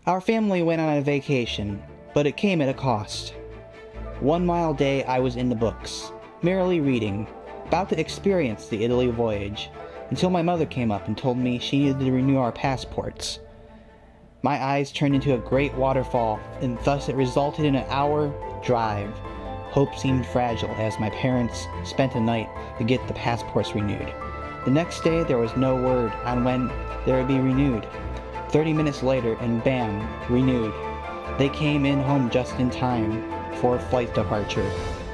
Our family went on a vacation, but it came at a cost. 1 mile day I was in the books, merrily reading, about to experience the Italy voyage, until my mother came up and told me she needed to renew our passports. My eyes turned into a great waterfall, and thus it resulted in an hour drive. Hope seemed fragile as my parents spent a night to get the passports renewed. The next day there was no word on when they would be renewed. 30 minutes later and bam, renewed. They came in home just in time for flight departure.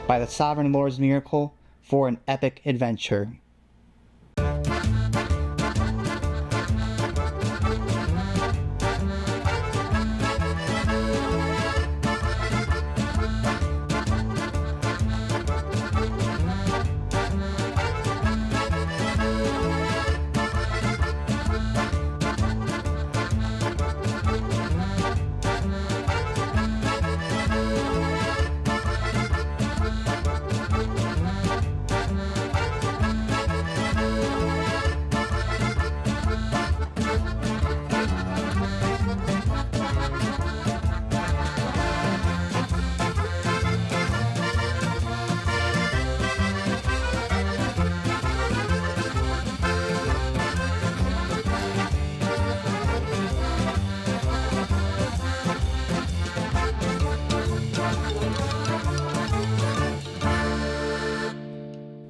By the Sovereign Lord's miracle, for an epic adventure.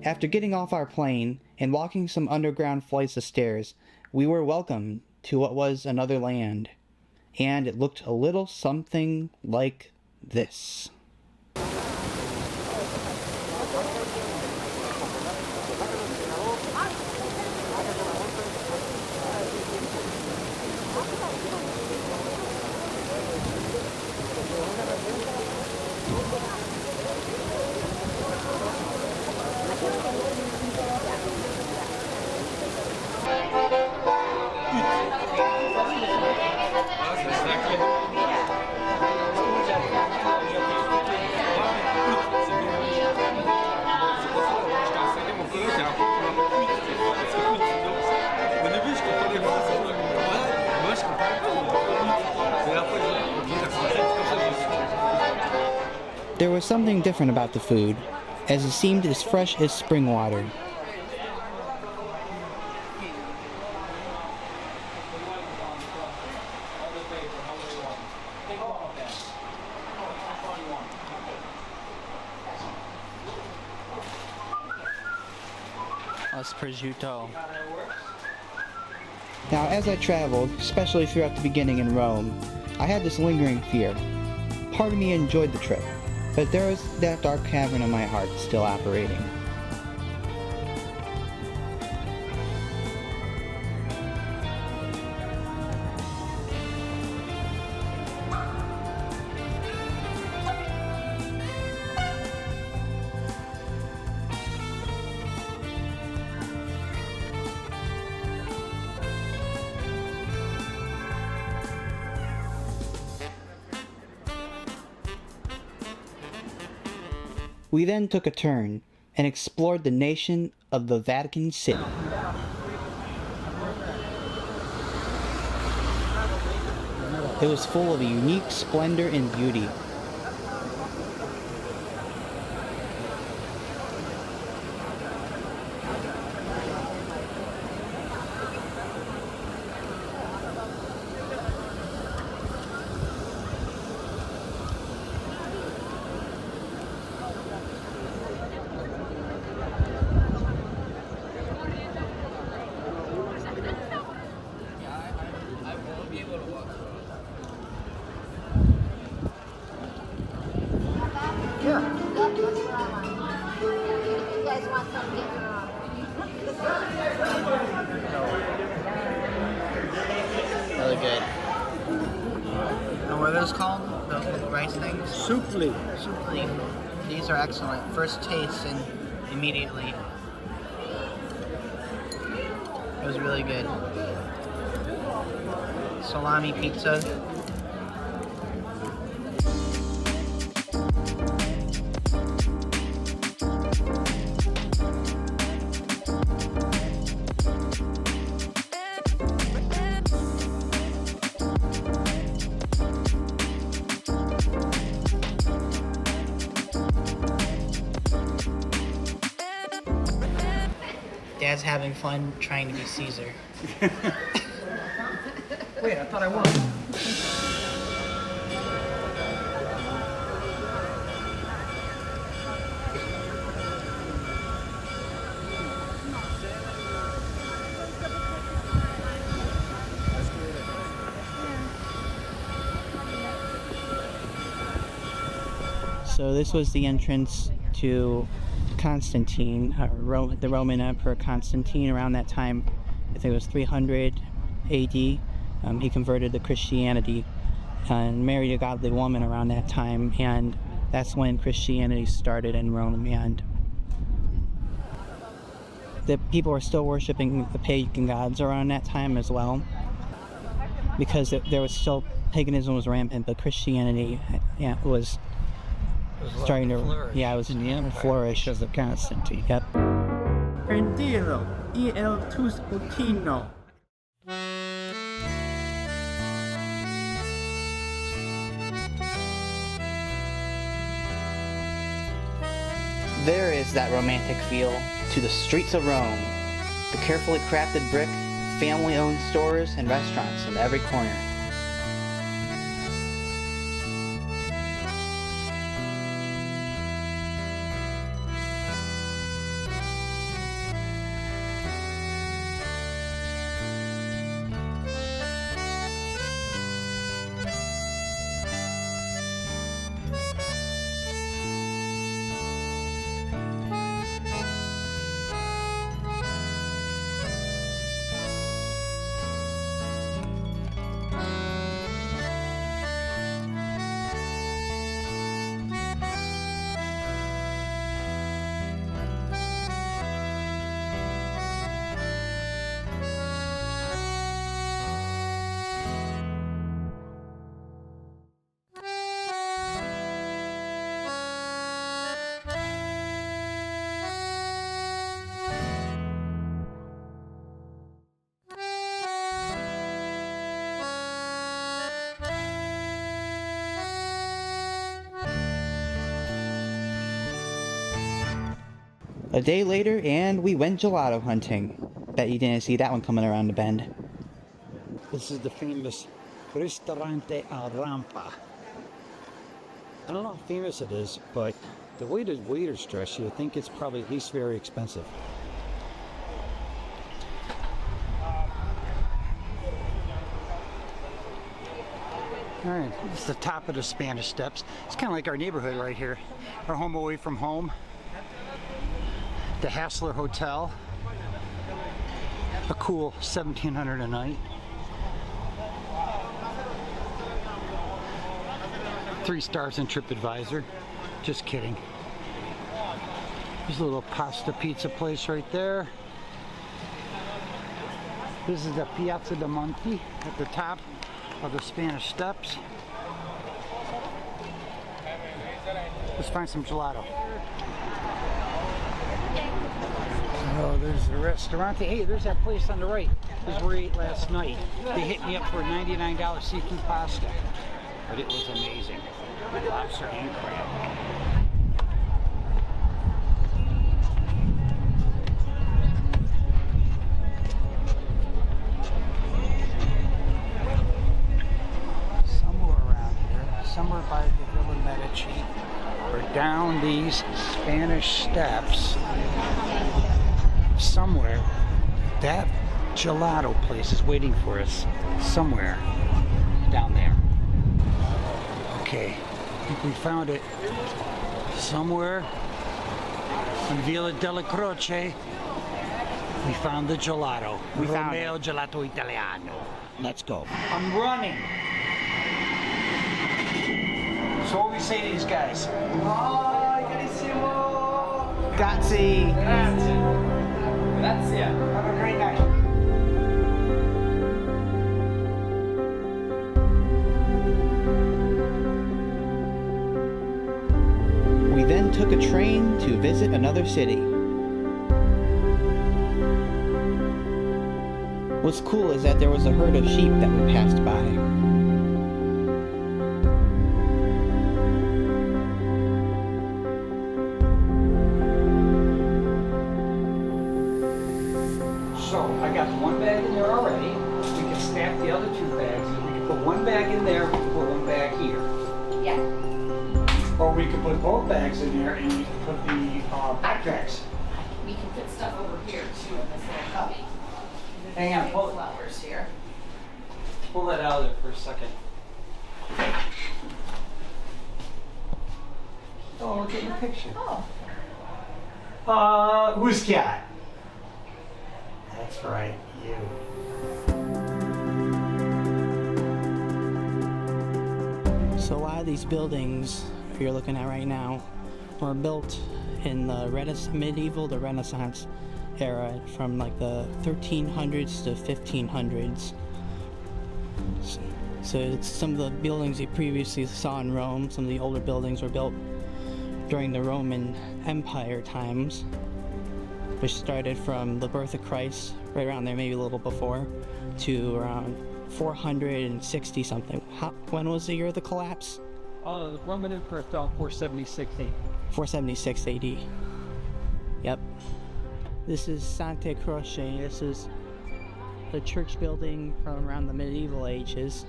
After getting off our plane and walking some underground flights of stairs, we were welcomed to what was another land, and it looked a little something like this. There was something different about the food, as it seemed as fresh as spring water. That's prosciutto. Now, as I traveled, especially throughout the beginning in Rome, I had this lingering fear. Part of me enjoyed the trip, but there was that dark cavern in my heart still operating. We then took a turn and explored the nation of the Vatican City. It was full of a unique splendor and beauty. Really good. And what are those called? Those little rice things? Souffle. Souffle. These are excellent. First taste and immediately. It was really good. Salami pizza. Dad's having fun trying to be Caesar. Wait, I thought I was. So this was the entrance to Constantine, the Roman Emperor Constantine. Around that time, I think it was 300 A.D. He converted to Christianity and married a godly woman around that time, and that's when Christianity started in Rome. And the people were still worshiping the pagan gods around that time as well, because there was still paganism was rampant, but Christianity was starting to flourish. Yeah, it was in the empire flourish because of Constantine. Yep. Prendilo el tu sputino. There is that romantic feel to the streets of Rome. The carefully crafted brick, family-owned stores and restaurants in every corner. A day later, and we went gelato hunting. Bet you didn't see that one coming around the bend. This is the famous Ristorante a Rampa. I don't know how famous it is, but the way the waiters dress, you think it's probably at least very expensive. Alright, this is the top of the Spanish Steps. It's kind of like our neighborhood right here. Our home away from home. The Hassler Hotel. A cool $1,700 a night. 3 stars in TripAdvisor. Just kidding. There's a little pasta pizza place right there. This is the Piazza de Monti at the top of the Spanish Steps. Let's find some gelato. Oh, there's the restaurant. Hey, there's that place on the right. This is where we ate last night. They hit me up for a $99 seafood pasta, but it was amazing. Lobster and crab. Somewhere by the Villa Medici, or down these Spanish Steps, somewhere, that gelato place is waiting for us, somewhere down there. Okay, I think we found it. Somewhere in Villa della Croce, we found the gelato. We found Romeo Gelato Italiano. Let's go. I'm running. So what do we say to these guys? Oh, carissimo! Grazie! Grazie! Grazie! Have a great night! We then took a train to visit another city. What's cool is that there was a herd of sheep that we passed by. one bag in there, we can put one bag here. Yeah. Or we could put both bags in there and we can put the backpacks. We can put stuff over here too in this little cubby. Hang on, pull it. Flowers here. Pull that out of there for a second. Oh, look at your picture. Oh. Who's cat? That's right, you. So a lot of these buildings you're looking at right now were built in the medieval to Renaissance era, from like the 1300s to 1500s. So it's some of the buildings you previously saw in Rome. Some of the older buildings were built during the Roman Empire times, which started from the birth of Christ, right around there, maybe a little before, to around 460 something. When was the year of the collapse? The Roman Emperor fell 476 AD. 476 AD. Yep. This is Santa Croce. This is the church building from around the medieval ages.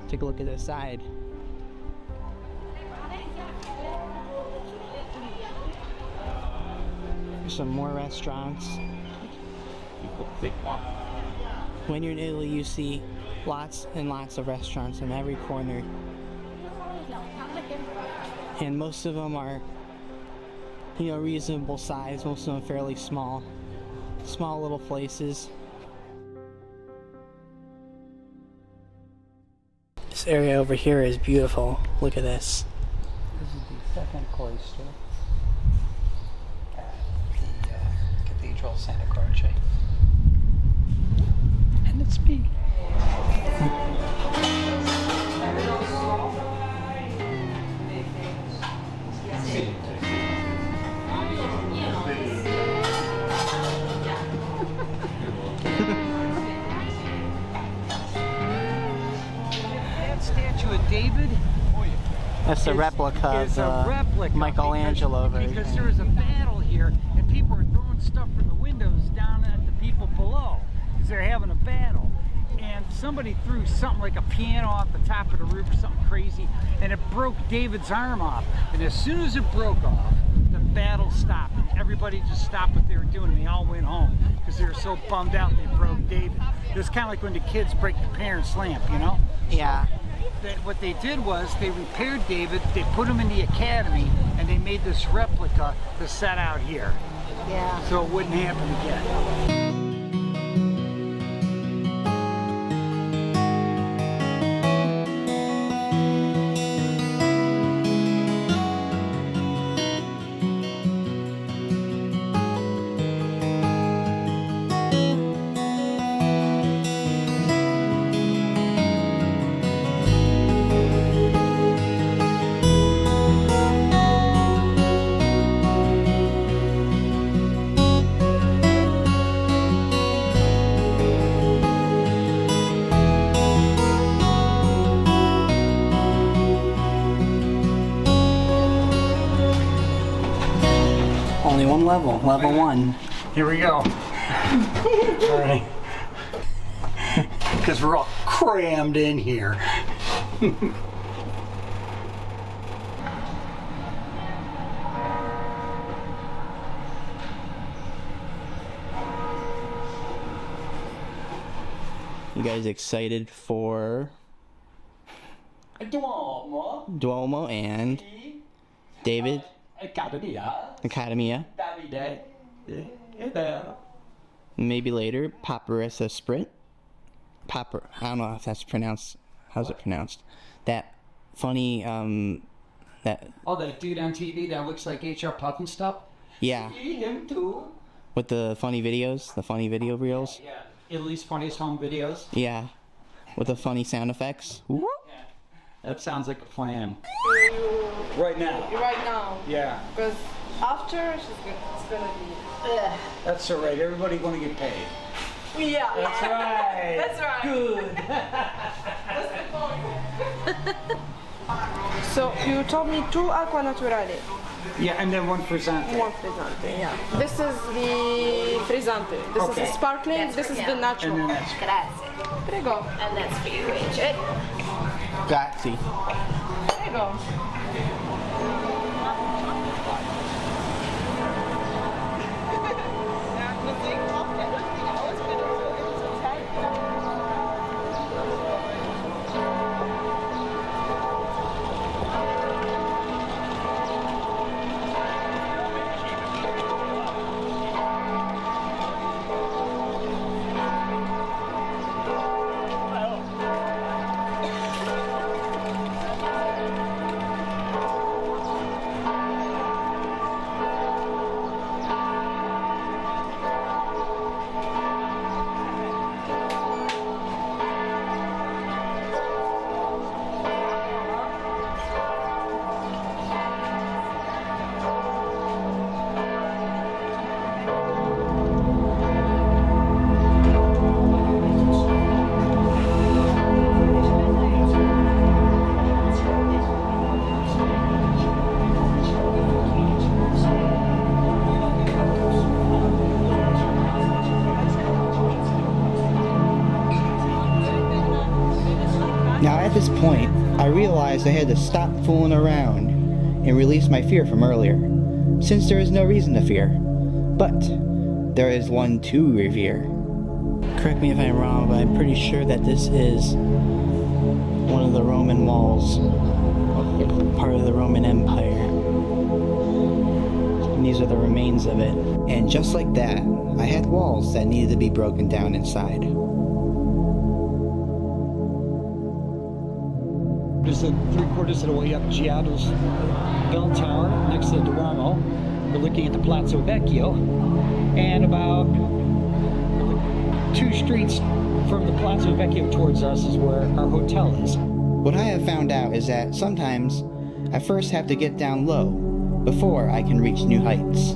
Take a look at this side. Some more restaurants. When you're in Italy, you see lots and lots of restaurants in every corner. And most of them are, you know, reasonable size. Most of them fairly small. Small little places. This area over here is beautiful. Look at this. This is the second cloister at the Cathedral of Santa Croce. And it's me. That statue of David. That's a replica of Michelangelo version. Because there was a battle here, and people were throwing stuff from the windows down at the people below, because they're having a battle. And somebody threw something like a piano off the top of the roof or something crazy, and it broke David's arm off. And as soon as it broke off, the battle stopped. And everybody just stopped what they were doing, and they all went home, because they were so bummed out they broke David. It was kind of like when the kids break the parents' lamp, you know? Yeah. What they did was they repaired David, they put him in the academy, and they made this replica to set out here. Yeah. So it wouldn't happen again. Only one level, level 1. Here we go. All right. Because we're all crammed in here. You guys excited for Duomo and David? Academia. Maybe later, Paparissa Sprint. I don't know if that's pronounced. How's it pronounced? That funny, that. Oh, that dude on TV that looks like HR Puff and stuff? Yeah. Him too. With the funny videos, the funny video reels. Yeah. Italy's funniest home videos. Yeah. With the funny sound effects. Whoop. Yeah. That sounds like a plan. Right now. Right now. Yeah. Because after it's gonna be. That's all right. Everybody want to get paid. Yeah. That's right. That's right. Good. So you told me 2 acqua naturali. Yeah, and then one frizzante. One frizzante, yeah. This is the frizzante. This is the sparkling, That's this for is him. the natural. And then that's Grazie. Prego. And that's for you, Richard. Grazie. Prego. Now at this point, I realized I had to stop fooling around and release my fear from earlier, since there is no reason to fear. But there is one to revere. Correct me if I'm wrong, but I'm pretty sure that this is one of the Roman walls, part of the Roman Empire. And these are the remains of it. And just like that, I had walls that needed to be broken down inside. There's the 3/4 of the way up Giada's bell tower next to the Duomo. We're looking at the Palazzo Vecchio, and about 2 streets from the Palazzo Vecchio towards us is where our hotel is. What I have found out is that sometimes I first have to get down low before I can reach new heights.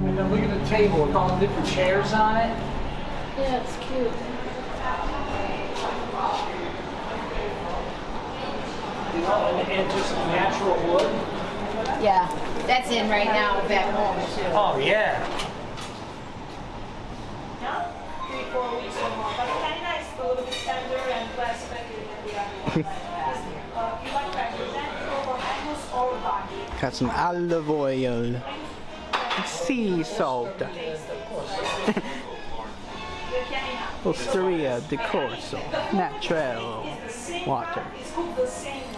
And then look at the table with all the different chairs on it. Yeah, it's cute. You know, and just natural wood. Yeah, that's in right now back home too. Oh yeah. 3-4 weeks or more, but very nice, a little bit tender and less fatty than the other one. You like crackers, then over Angus or body. Got some olive oil, sea salt, Osteria de Corso, natural water,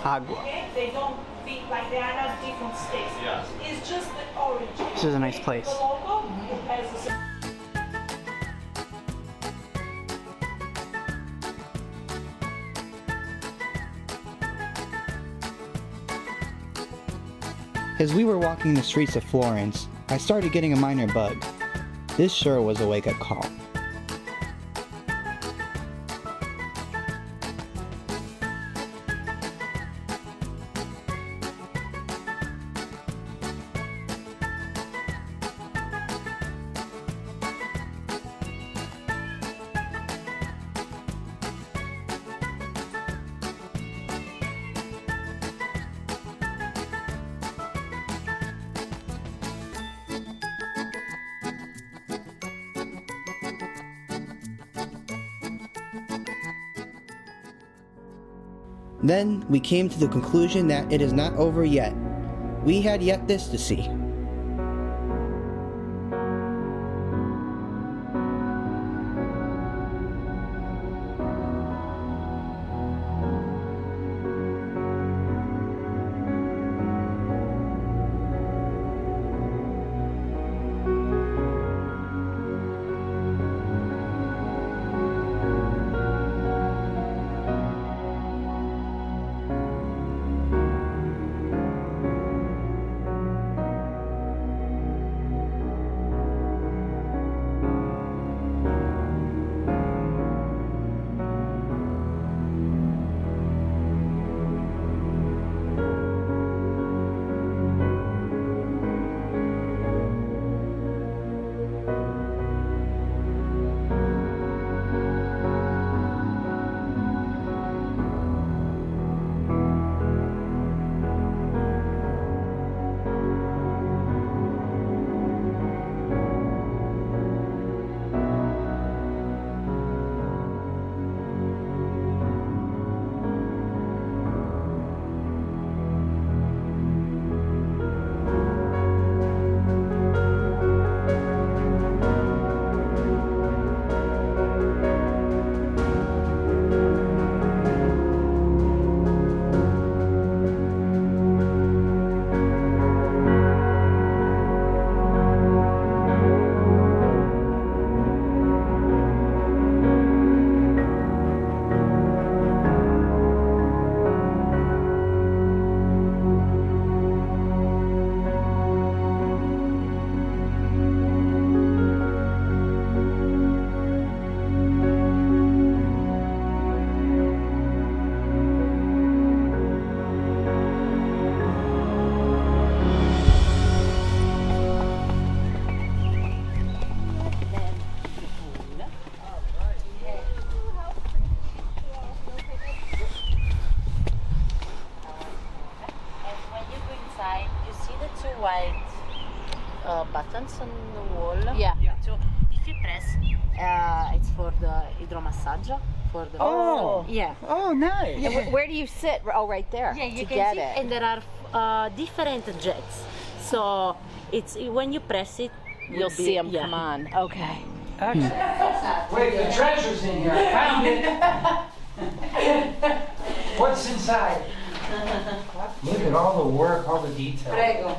agua. They don't be like they are not different states. It's just the origin. This is a nice place. The local has a As we were walking the streets of Florence, I started getting a minor bug. This sure was a wake-up call. Then we came to the conclusion that it is not over yet. We had yet this to see. white buttons on the wall. Yeah. So if you press, it's for the hydro massage. For the yeah. Oh, nice. Yeah, where do you sit? Oh, right there. Yeah, you to can get see, it. and there are different jets. So it's when you press it, You'll see them come on. Okay. Excellent. Wait, the treasure's in here. I found it. What's inside? Look at all the work, all the detail. Prego.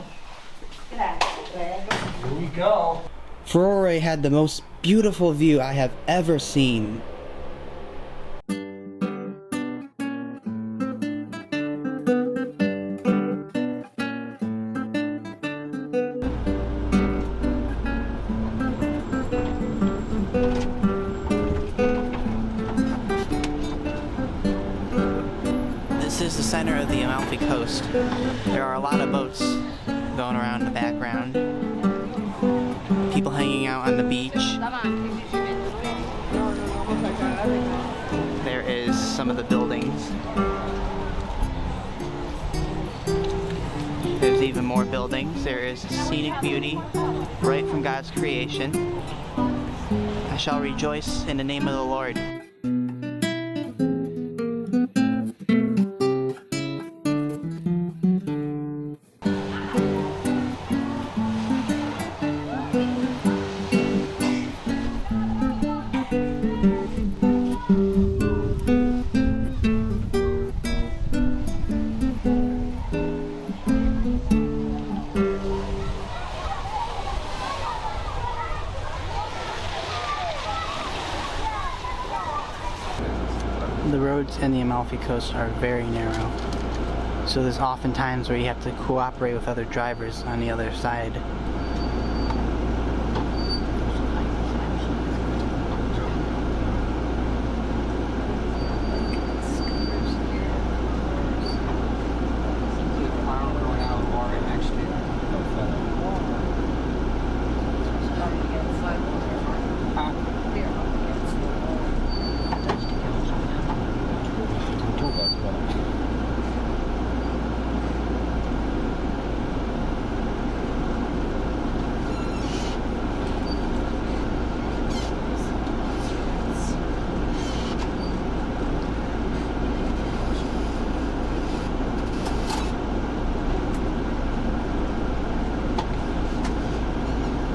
Here we go. Ferrore had the most beautiful view I have ever seen. This is the center of the Amalfi Coast. There are a lot of boats going around in the background. People hanging out on the beach. There is some of the buildings. There's even more buildings. There is scenic beauty right from God's creation. I shall rejoice in the name of the Lord. The roads in the Amalfi Coast are very narrow, so there's often times where you have to cooperate with other drivers on the other side.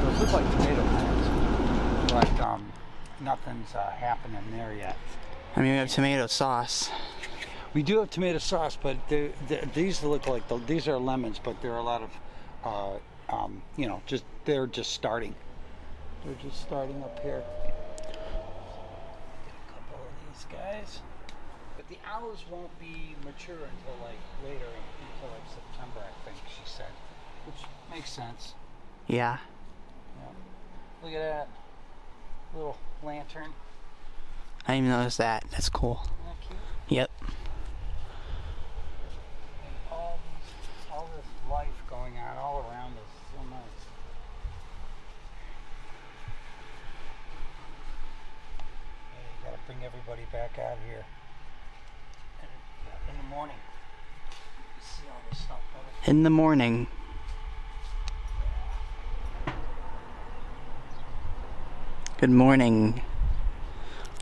Those look like tomato plants, but nothing's happening there yet. I mean, we have tomato sauce. We do have tomato sauce, but these look like these are lemons, but there are a lot of, you know, they're just starting. They're just starting up here. Get a couple of these guys. But the aloes won't be mature until like later, until like September, I think she said, which makes sense. Yeah. Yeah. Look at that little lantern. I didn't even notice that. That's cool. Isn't that cute? Yep. And all this life going on all around us. So nice. Yeah, you gotta bring everybody back out here. In the morning. See all this stuff. In the morning. Good morning.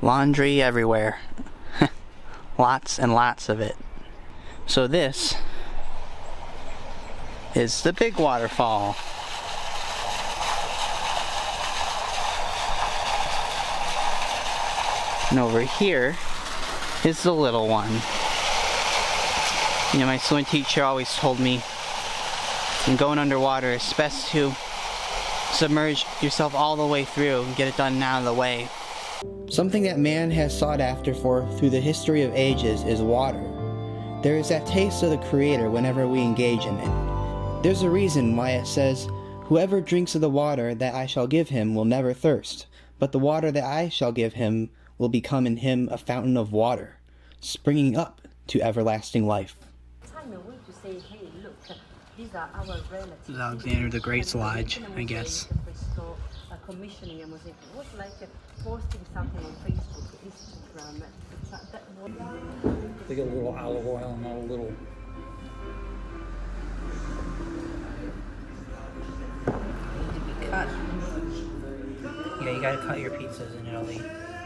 Laundry everywhere. Lots and lots of it. So this is the big waterfall. And over here is the little one. You know, my swimming teacher always told me when going underwater, it's best to submerge yourself all the way through and get it done out of the way. Something that man has sought after for through the history of ages is water. There is that taste of the Creator whenever we engage in it. There's a reason why it says, "Whoever drinks of the water that I shall give him will never thirst, but the water that I shall give him will become in him a fountain of water, springing up to everlasting life." This is Alexander the Great's lodge, I guess. Commissioning a mosaic. It was like posting something on Facebook, Instagram. They get a little olive oil and a little gotta cut your pizzas in Italy.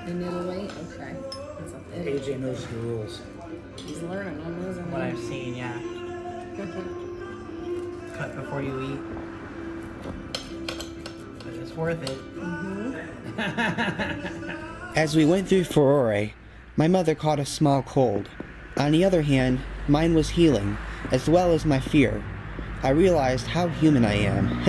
In Italy? Okay. That's up there. AJ knows the rules. He's learning on those. What I've seen, yeah. Cut before you eat. But it's worth it. As we went through Furore, my mother caught a small cold. On the other hand, mine was healing, as well as my fear. I realized how human I am.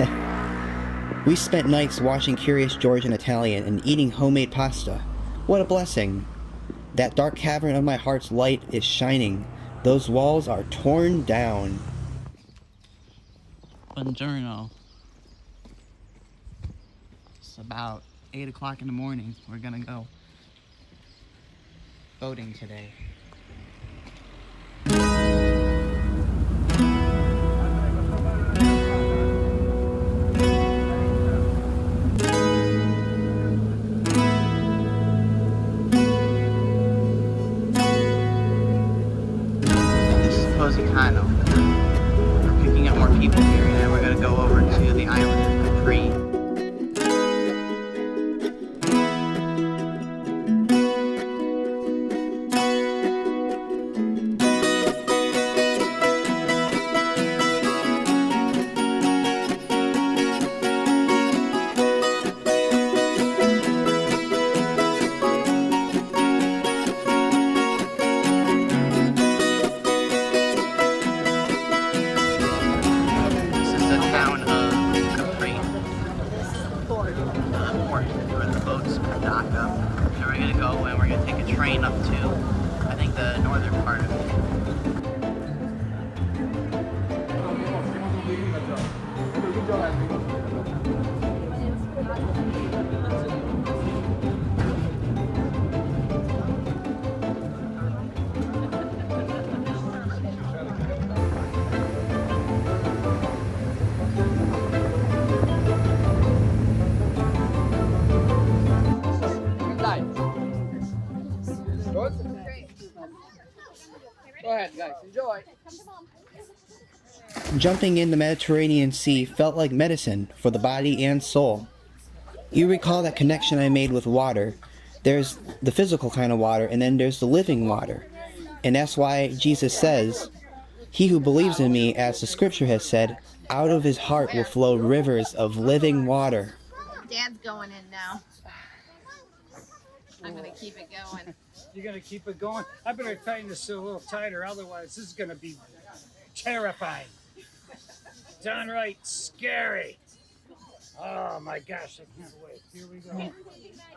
We spent nights watching Curious George in Italian and eating homemade pasta. What a blessing. That dark cavern of my heart's light is shining. Those walls are torn down. Buongiorno. It's about 8 o'clock in the morning. We're gonna go boating today. This is Positano. We're picking up more people here, and then we're gonna go over to the island of Capri. Train up to, I think, the northern part of it. Go ahead, guys. Enjoy. Jumping in the Mediterranean Sea felt like medicine for the body and soul. You recall that connection I made with water. There's the physical kind of water, and then there's the living water. And that's why Jesus says, "He who believes in me, as the scripture has said, out of his heart will flow rivers of living water." Dad's going in now. I'm going to keep it going. You're going to keep it going? I better tighten this a little tighter, otherwise this is going to be terrifying. Downright scary. Oh my gosh, I can't wait. Here we go. I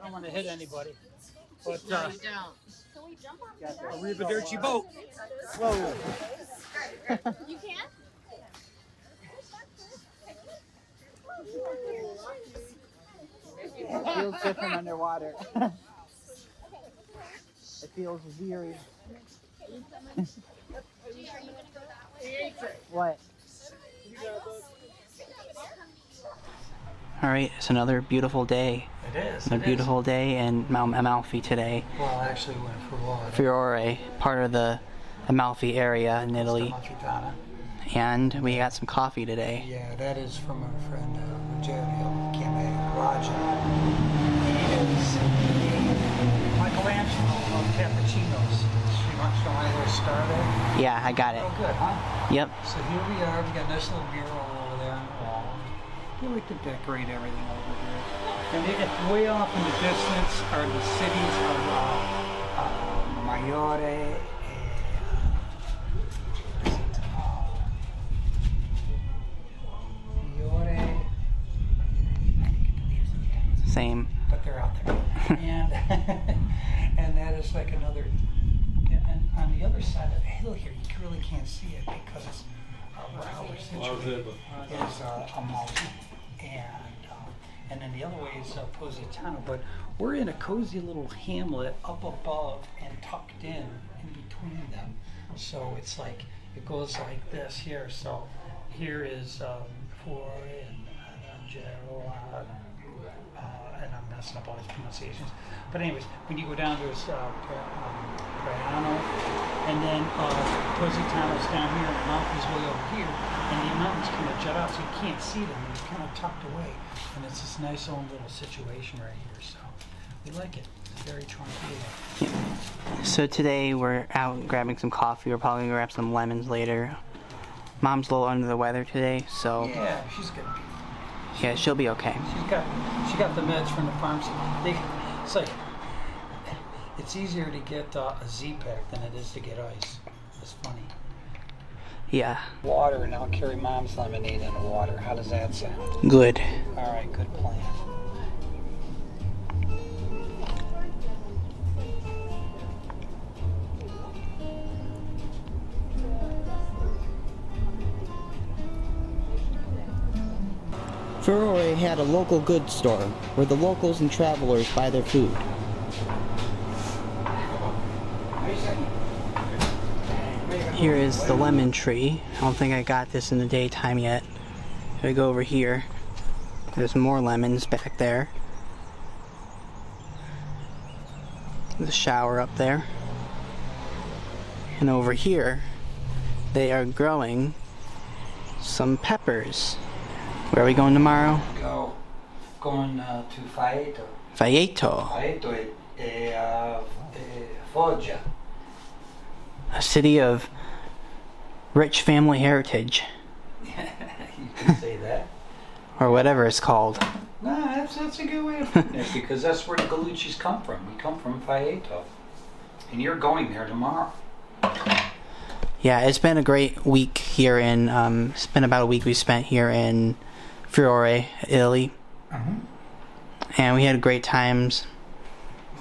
don't want to hit anybody. But, No, you don't. arrivederci boat. Whoa. You can? It feels different underwater. It feels weird. What? Alright, it's another beautiful day. It is. A beautiful day in Amalfi today. Well, actually went for Florida. Furore, part of the Amalfi area in Italy. And we got some coffee today. Yeah, that is from our friend Rogerio Raja. He is Michelangelo of cappuccinos. She wants to know where to start at. Yeah, I got it. Oh, good, huh? Yep. So here we are. We got a nice little mural over there on the wall. We like to decorate everything over here. And way off in the distance are the cities of Maiore. Same. But they're out there. And that is like another, and on the other side of the hill here, you really can't see it because how we're situated is Amalfi. And then the other way is Positano. But we're in a cozy little hamlet up above and tucked in between them. So it's like, it goes like this here. So here is Fuori and Gerard. And I'm messing up all these pronunciations. But anyways, when you go down to Praiano, and then Positano's down here, and Amalfi's way over here, and the mountains kind of jut out, so you can't see them, and it's kind of tucked away. And it's this nice own little situation right here, so we like it. It's very tranquilo. So today we're out grabbing some coffee. We're probably gonna grab some lemons later. Mom's a little under the weather today, so Yeah, she's gonna be. yeah, she'll be okay. She got the meds from the pharmacy. It's like it's easier to get a Z-Pack than it is to get ice. It's funny. Yeah, Water, and I'll carry Mom's lemonade in the water. How does that sound? good. All right, good plan. Fiore had a local goods store where the locals and travelers buy their food. Here is the lemon tree. I don't think I got this in the daytime yet. If I go over here, there's more lemons back there. There's a shower up there. And over here, they are growing some peppers. Where are we going tomorrow? Going to Faeto. Faeto, Faeto Foggia. a city of rich family heritage, You can say that. or whatever it's called. No, that's a good way of putting it, because that's where the Gallucci's come from. We come from Faeto. And you're going there tomorrow. Yeah, it's been a great week here in, it's been about a week we spent here in Fiore, Italy. And we had great times,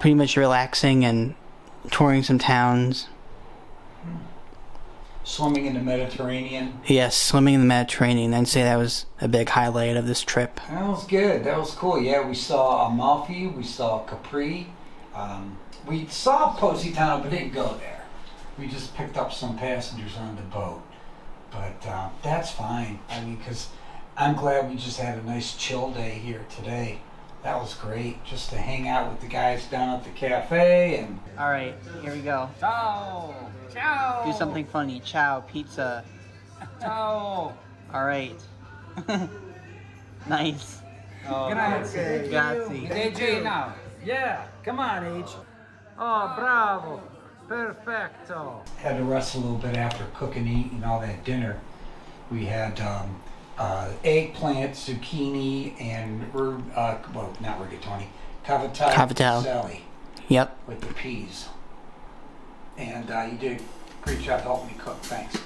pretty much relaxing and touring some towns. Swimming in the Mediterranean. Yes, swimming in the Mediterranean. I'd say that was a big highlight of this trip. That was good. That was cool. Yeah, we saw Amalfi. We saw Capri. We saw Positano, but didn't go there. We just picked up some passengers on the boat. But that's fine. I mean, because I'm glad we just had a nice chill day here today. That was great. Just to hang out with the guys down at the cafe and... All right, here we go. Ciao! Ciao! Do something funny. Ciao, pizza. Ciao! All right. Nice. Grazie. Grazie. AJ now. Yeah, come on, H. Oh, bravo. Perfecto. Had to rest a little bit after cooking, eating all that dinner. We had eggplant, zucchini, and well, not rigatoni, Cavatelli. Sally Yep. with the peas. And you did a great job helping me cook. Thanks.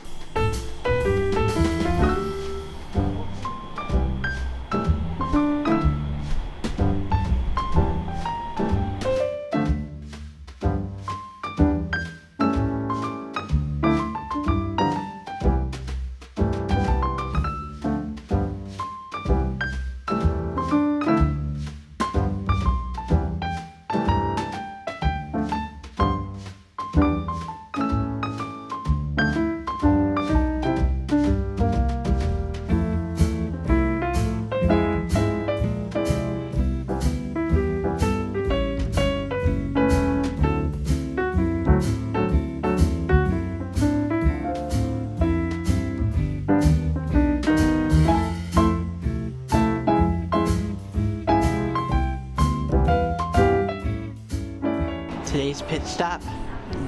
Today's pit stop,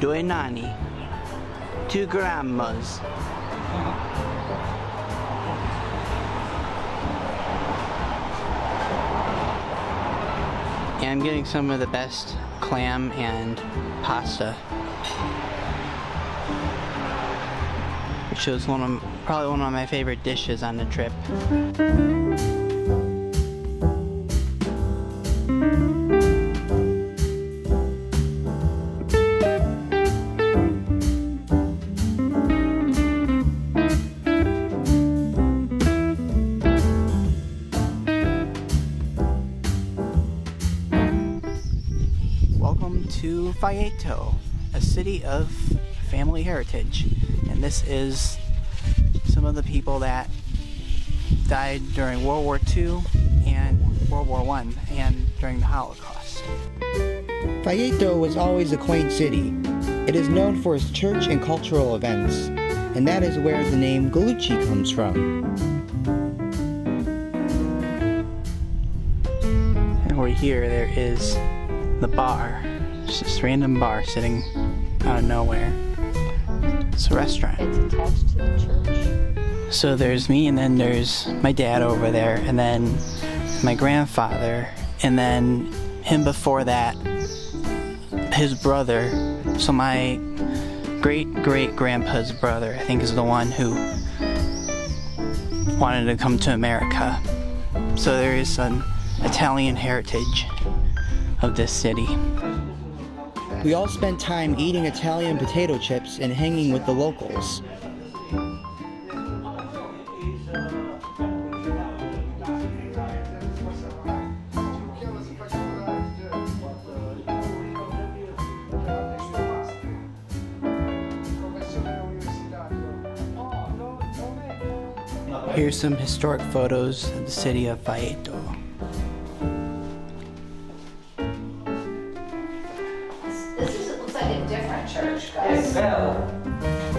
Due Nani, 2 grandmas. And I'm getting some of the best clam and pasta, which was probably one of my favorite dishes on the trip. To Faeto, a city of family heritage, and this is some of the people that died during World War II and World War I and during the Holocaust. Vallejo was always a quaint city. It is known for its church and cultural events, and that is where the name Gallucci comes from. And over here there is the bar. It's this random bar sitting out of nowhere. It's a restaurant. It's attached to the church. So there's me, and then there's my dad over there, and then my grandfather, and then him before that, his brother. So my great-great-grandpa's brother, I think, is the one who wanted to come to America. So there is an Italian heritage of this city. We all spent time eating Italian potato chips and hanging with the locals. Here's some historic photos of the city of Vallejo. Looks like a different church, guys.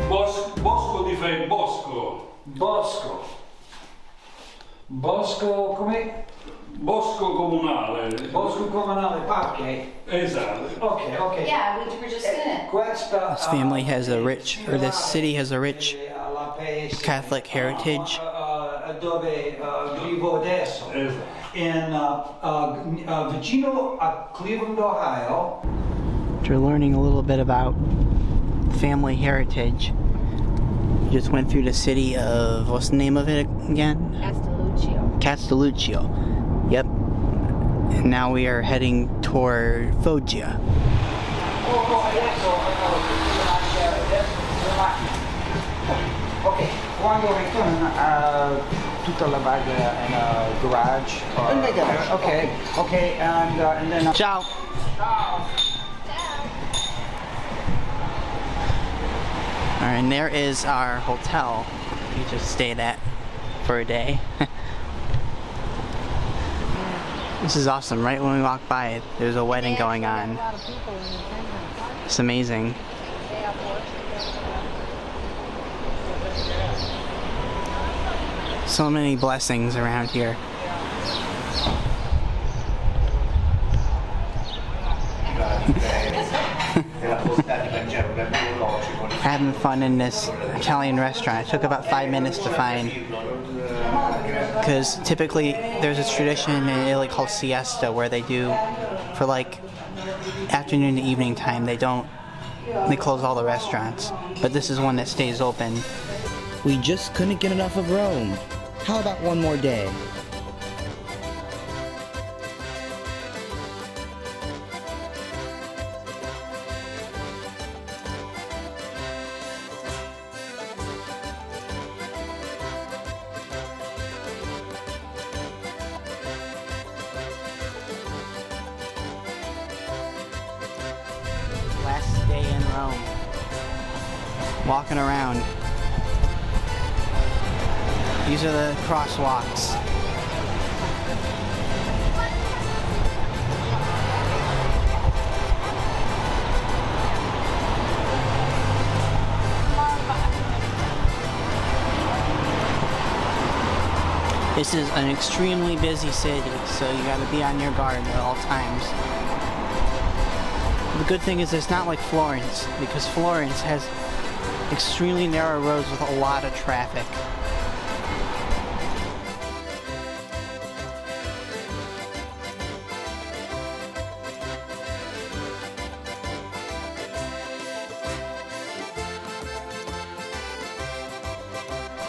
Bosco di Bosco. Bosco. Bosco come? Bosco comunale. Bosco comunale parche. Esatto. Okay. Yeah, we were just in it. This family has a rich, or this city has a rich Catholic heritage. Dove vivo adesso. In vicino a Cleveland, Ohio. After learning a little bit about family heritage, we just went through the city of, what's the name of it again? Castelluccio. Yep. And now we are heading toward Foggia. Okay, quando ritorno tutta la bagaglia in a garage. Okay, and then. Ciao. Alright, and there is our hotel we just stayed at for a day. This is awesome. Right when we walk by, there's a wedding going on. It's amazing. So many blessings around here. Having fun in this Italian restaurant. It took about 5 minutes to find, because typically there's a tradition in Italy called siesta where they do, for like afternoon to evening time, they close all the restaurants, but this is one that stays open. We just couldn't get enough of Rome. How about one more day? Last day in Rome. Walking around. These are the crosswalks. This is an extremely busy city, so you gotta be on your guard at all times. The good thing is it's not like Florence, because Florence has extremely narrow roads with a lot of traffic.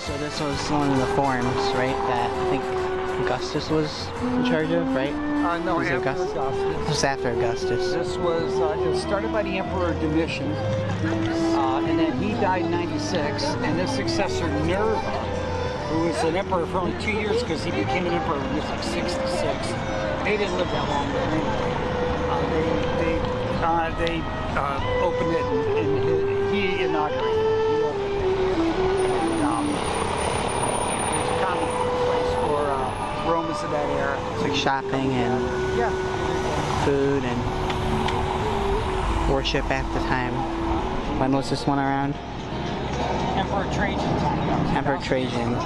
So this was one of the forums, right, that I think Augustus was in charge of, right? No, Was it after Augustus? Augustus. This was after Augustus. This was it was started by the Emperor Domitian, and then he died in 96, and his successor Nerva, who was an emperor for only 2 years because he became an emperor when he was like 66. They didn't live that long, but anyway, they opened it and he inaugurated it. It's a common place for Roman reminiscence of that era. It's like shopping and Yeah. food and worship at the time. When was this one around? Emperor Trajan. Emperor Trajan.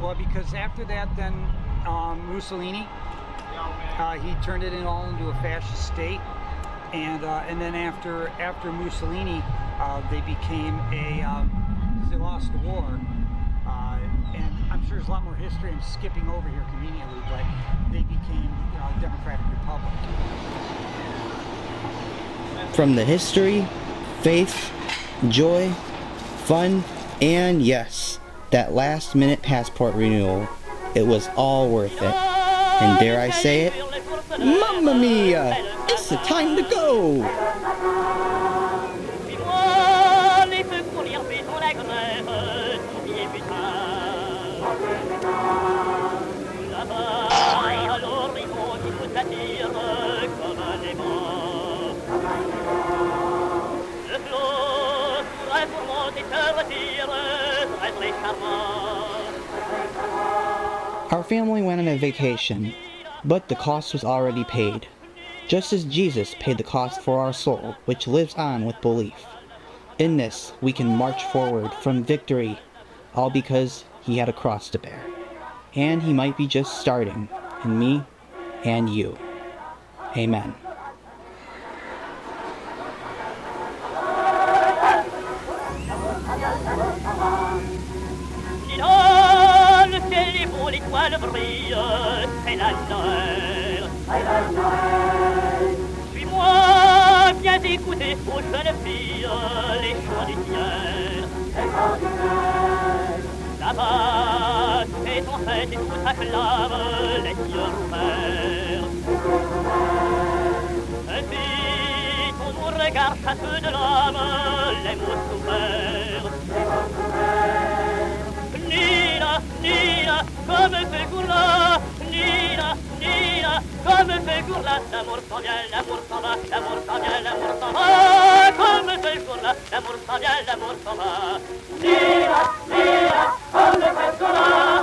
Well, because after that, then Mussolini, he turned it all into a fascist state, and then after Mussolini, they became they lost the war, and I'm sure there's a lot more history I'm skipping over here conveniently, but they became a democratic republic. From the history, faith, joy, fun, and yes, that last minute passport renewal, it was all worth it. And dare I say it, Mamma Mia! It's the time to go! Our family went on a vacation, but the cost was already paid, just as Jesus paid the cost for our soul, which lives on with belief. In this, we can march forward from victory, all because he had a cross to bear. And he might be just starting in me and you. Amen. Le ciel est beau, l'étoile brille, c'est la Noël. Suis-moi, viens écouter aux jeunes filles les chants du ciel. Là-bas, tout est en fête et tout acclame, les yeux ouverts. Ainsi, ton regard chasseux de l'âme, les mots ouverts. Nina, Nina, comme ce jour-là, Nina, Nina, comme ce jour-là, l'amour s'en vient, l'amour s'en va, l'amour s'en vient, l'amour s'en va, comme ce jour-là, l'amour s'en vient, l'amour s'en va. Nina, Nina, comme ce jour-là.